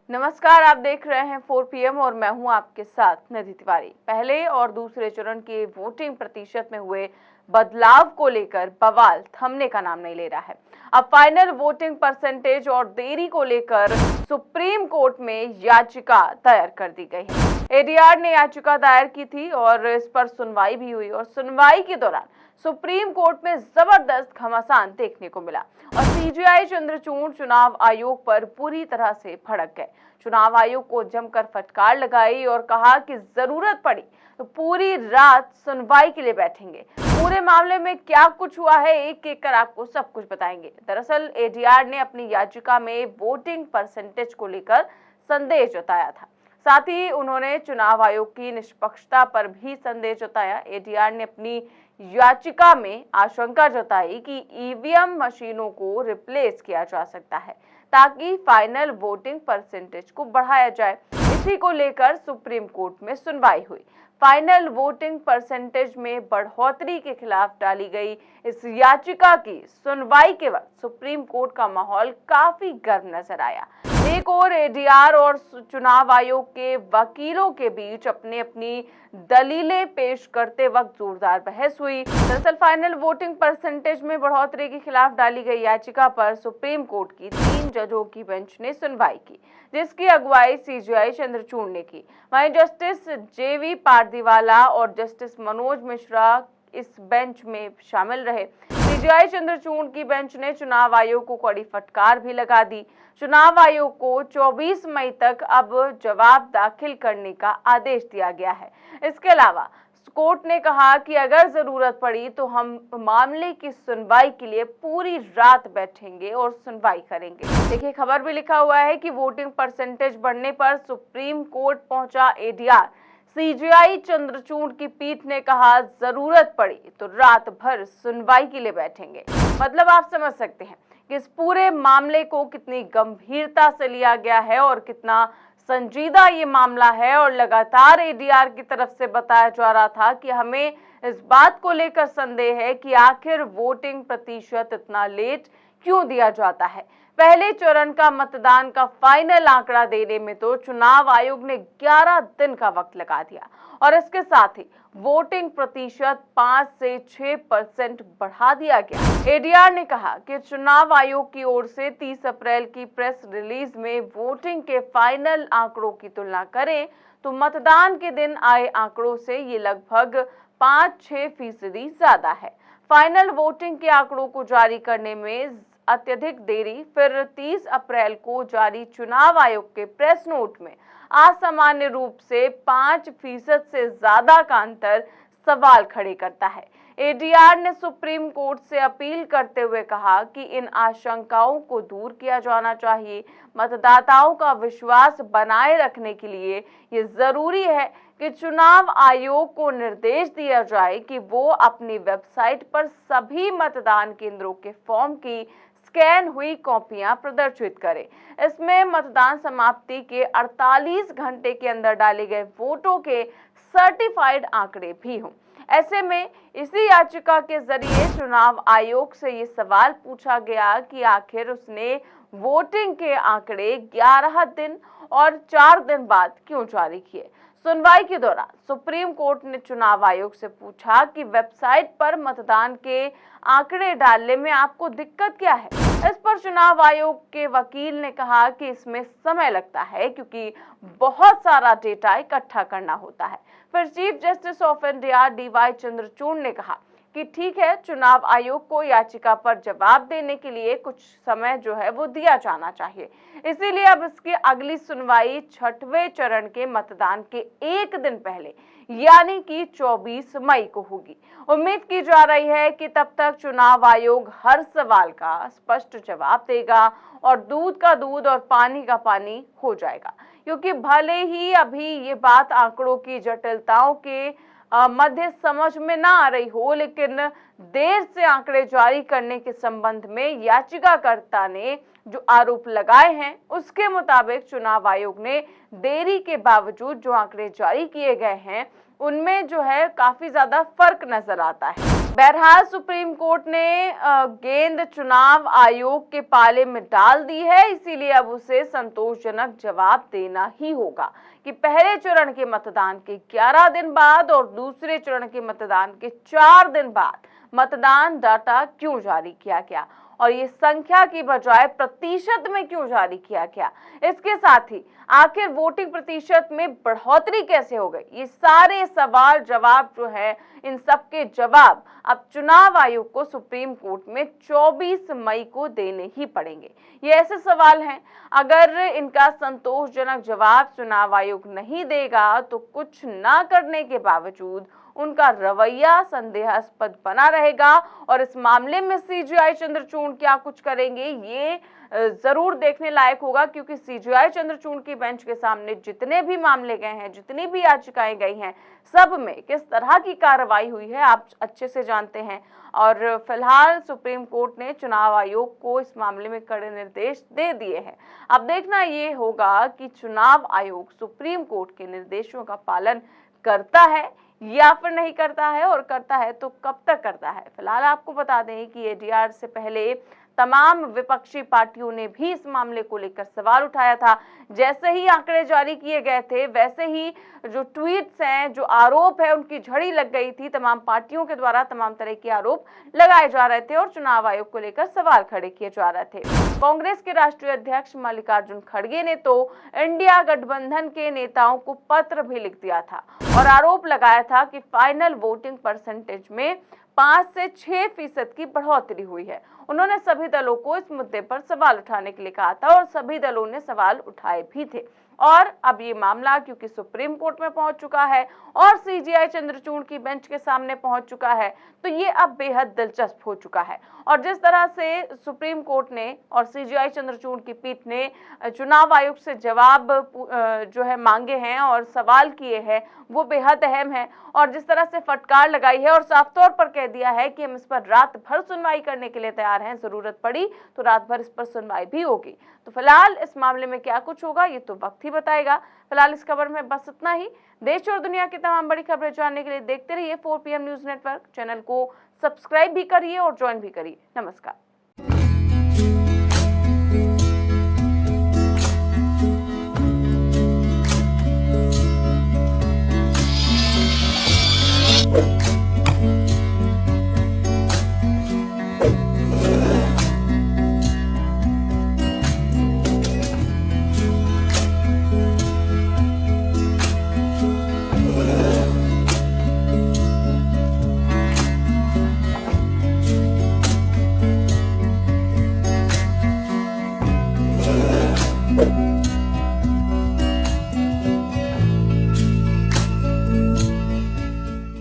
नमस्कार, आप देख रहे हैं 4 PM और मैं हूं आपके साथ निधि तिवारी। पहले और दूसरे चरण के वोटिंग प्रतिशत में हुए बदलाव को लेकर बवाल थमने का नाम नहीं ले रहा है। अब फाइनल वोटिंग परसेंटेज और देरी को लेकर सुप्रीम कोर्ट में याचिका दायर कर दी गई है। एडीआर ने याचिका दायर की थी और इस पर सुनवाई भी हुई और सुनवाई के दौरान सुप्रीम कोर्ट में जबरदस्त घमासान देखने को मिला और सीजेआई चंद्रचूड़ चुनाव आयोग पर पूरी तरह से भड़क गए। चुनाव आयोग को जमकर फटकार लगाई और कहा कि जरूरत पड़ी तो पूरी रात सुनवाई के लिए बैठेंगे। पूरे मामले में क्या कुछ हुआ है, एक एक कर आपको सब कुछ बताएंगे। दरअसल एडीआर ने अपनी याचिका में वोटिंग परसेंटेज को लेकर संदेह जताया था। साथ ही उन्होंने चुनाव आयोग की निष्पक्षता पर भी संदेह जताया। एडीआर ने अपनी याचिका में आशंका जताई कि ईवीएम मशीनों को रिप्लेस किया जा सकता है ताकि फाइनल वोटिंग परसेंटेज को बढ़ाया जाए। इसी को लेकर सुप्रीम कोर्ट में सुनवाई हुई। फाइनल वोटिंग परसेंटेज में बढ़ोतरी के खिलाफ डाली गई इस याचिका की सुनवाई के वक्त सुप्रीम कोर्ट का माहौल काफी गर्म नजर आया। एक और एडीआर और चुनाव आयोग के वकीलों के बीच अपनी अपनी दलीलें पेश करते वक्त जोरदार बहस हुई। दरअसल फाइनल वोटिंग परसेंटेज में बढ़ोतरी के खिलाफ डाली गई याचिका पर सुप्रीम कोर्ट की 3 जजों की बेंच ने सुनवाई की, जिसकी अगुवाई सीजेआई चंद्रचूड़ ने की। वहीं जस्टिस जेवी पारदीवाला और जस्टिस मनोज मिश्रा इस बेंच में शामिल रहे। सीजेआई चंद्रचूड़ की बेंच ने चुनाव आयोग को कड़ी फटकार भी लगा दी। चुनाव आयोग को 24 मई तक अब जवाब दाखिल करने का आदेश दिया गया है। इसके अलावा कोर्ट ने कहा कि अगर जरूरत पड़ी तो हम मामले की सुनवाई के लिए पूरी रात बैठेंगे और सुनवाई करेंगे। देखिए, खबर भी लिखा हुआ है कि वोटिंग परसेंटेज बढ़ने पर सुप्रीम कोर्ट पहुंचा एडीआर। सीजेआई चंद्रचूड़ की पीठ ने कहा जरूरत पड़ी तो रात भर सुनवाई के लिए बैठेंगे। मतलब आप समझ सकते हैं कि इस पूरे मामले को कितनी गंभीरता से लिया गया है और कितना संजीदा ये मामला है। और लगातार एडीआर की तरफ से बताया जा रहा था कि हमें इस बात को लेकर संदेह है कि आखिर वोटिंग प्रतिशत इतना लेट क्यों दिया जाता है। पहले चरण का मतदान का फाइनल आंकड़ा देने में तो चुनाव आयोग ने 11 दिन का वक्त लगा दिया और इसके साथ ही वोटिंग प्रतिशत 5 से 6% बढ़ा दिया गया। एडीआर ने कहा कि चुनाव आयोग की ओर से 30 अप्रैल की प्रेस रिलीज में वोटिंग के फाइनल आंकड़ों की तुलना करें तो मतदान के दिन आए आंकड़ों से ये लगभग 5-6% ज्यादा है। फाइनल वोटिंग के आंकड़ों को जारी करने में अत्यधिक देरी, फिर 30 अप्रैल को जारी चुनाव आयोग के प्रेस नोट में असामान्य रूप से 5% से ज्यादा का अंतर सवाल खड़े करता है। एडीआर ने सुप्रीम कोर्ट से अपील करते हुए कहा कि इन आशंकाओं को दूर किया जाना चाहिए। मतदाताओं का विश्वास बनाए रखने के लिए ये जरूरी है कि चुनाव आयोग को निर्देश दिया जाए कि वो अपनी वेबसाइट पर सभी मतदान केंद्रों के फॉर्म की स्कैन हुई कॉपियां प्रदर्शित करें। इसमें मतदान समाप्ति के 48 घंटे के अंदर डाले गए वोटों के सर्टिफाइड आंकड़े भी हों। ऐसे में इसी याचिका के जरिए चुनाव आयोग से ये सवाल पूछा गया कि आखिर उसने वोटिंग के आंकड़े 11 दिन और 4 दिन बाद क्यों जारी किए। सुनवाई के दौरान सुप्रीम कोर्ट ने चुनाव आयोग से पूछा कि वेबसाइट पर मतदान के आंकड़े डालने में आपको दिक्कत क्या है। इस पर चुनाव आयोग के वकील ने कहा कि इसमें समय लगता है क्योंकि बहुत सारा डेटा इकट्ठा करना होता है। फिर chief justice of India D Y Chandrachud ने कहा कि ठीक है, चुनाव आयोग को याचिका पर जवाब देने के लिए कुछ समय जो है वो दिया जाना चाहिए। इसीलिए अब इसकी अगली सुनवाई 6वें चरण के मतदान के एक दिन पहले यानी कि 24 मई को होगी। उम्मीद की जा रही है कि तब तक चुनाव आयोग हर सवाल का स्पष्ट जवाब देगा और दूध का दूध और पानी का पानी हो जाएगा। क्योंकि भले ही अभी ये बात आंकड़ों की जटिलताओं के मध्य समझ में ना आ रही हो, लेकिन देर से आंकड़े जारी करने के संबंध में याचिकाकर्ता ने जो आरोप लगाए हैं उसके मुताबिक चुनाव आयोग ने देरी के बावजूद जो आंकड़े जारी किए गए हैं उनमें जो है काफी ज्यादा फर्क नजर आता है। बहरहाल सुप्रीम कोर्ट ने गेंद चुनाव आयोग के पाले में डाल दी है, इसीलिए अब उसे संतोषजनक जवाब देना ही होगा कि पहले चरण के मतदान के 11 दिन बाद और दूसरे चरण के मतदान के 4 दिन बाद मतदान डाटा क्यों जारी किया गया और ये संख्या की बजाय प्रतिशत में क्यों जारी किया गया। इसके साथ ही आखिर वोटिंग प्रतिशत में बढ़ोतरी कैसे हो गई, ये सारे सवाल जवाब जो है, इन सबके जवाब अब चुनाव आयोग को सुप्रीम कोर्ट में 24 मई को देने ही पड़ेंगे। ये ऐसे सवाल हैं, अगर इनका संतोषजनक जवाब चुनाव आयोग नहीं देगा तो कुछ ना करने के बावजूद उनका रवैया संदेहास्पद बना रहेगा और इस मामले में सीजीआई चंद्रचूड़ क्या कुछ करेंगे ये जरूर देखने लायक होगा, क्योंकि सीजीआई चंद्रचूड़ की बेंच के सामने जितने भी मामले गए हैं, जितनी भी याचिकाएं गई हैं, सब में किस तरह की कार्रवाई हुई है आप अच्छे से जानते हैं। और फिलहाल सुप्रीम कोर्ट ने चुनाव आयोग को इस मामले में कड़े निर्देश दे दिए हैं। अब देखना ये होगा कि चुनाव आयोग सुप्रीम कोर्ट के निर्देशों का पालन करता है या फिर नहीं करता है, और करता है तो कब तक करता है। फिलहाल आपको बता दें कि एडीआर से पहले तमाम विपक्षी पार्टियों ने भी इस मामले को लेकर सवाल उठाया था। जैसे ही आंकड़े जारी किए गए थे, वैसे ही जो ट्वीट्स हैं, जो आरोप है, उनकी झड़ी लग गई थी। तमाम पार्टियों के द्वारा तमाम तरह के आरोप लगाए जा रहे थे और चुनाव आयोग को लेकर सवाल खड़े किए जा रहे थे। कांग्रेस के राष्ट्रीय अध्यक्ष मल्लिकार्जुन खड़गे ने तो इंडिया गठबंधन के नेताओं को पत्र भी लिख दिया था और आरोप लगाया था कि फाइनल वोटिंग परसेंटेज में 5 से 6% की बढ़ोतरी हुई है। उन्होंने सभी दलों को इस मुद्दे पर सवाल उठाने के लिए कहा था और सभी दलों ने सवाल उठाए भी थे। और अब ये मामला क्योंकि सुप्रीम कोर्ट में पहुंच चुका है और सीजीआई चंद्रचूड़ की बेंच के सामने पहुंच चुका है, तो ये अब बेहद दिलचस्प हो चुका है। और जिस तरह से सुप्रीम कोर्ट ने और सीजीआई चंद्रचूड़ की पीठ ने चुनाव आयोग से जवाब जो है मांगे हैं और सवाल किए हैं, वो बेहद अहम है। और जिस तरह से फटकार लगाई है और साफ तौर पर कह दिया है कि हम इस पर रात भर सुनवाई करने के लिए तैयार हैं, जरूरत पड़ी तो रात भर इस पर सुनवाई भी होगी। तो फिलहाल इस मामले में क्या कुछ होगा ये तो वक्त ही बताएगा। फिलहाल इस खबर में बस इतना ही। देश और दुनिया की तमाम बड़ी खबरें जानने के लिए देखते रहिए 4PM न्यूज नेटवर्क। चैनल को सब्सक्राइब भी करिए और ज्वाइन भी करिए। नमस्कार। you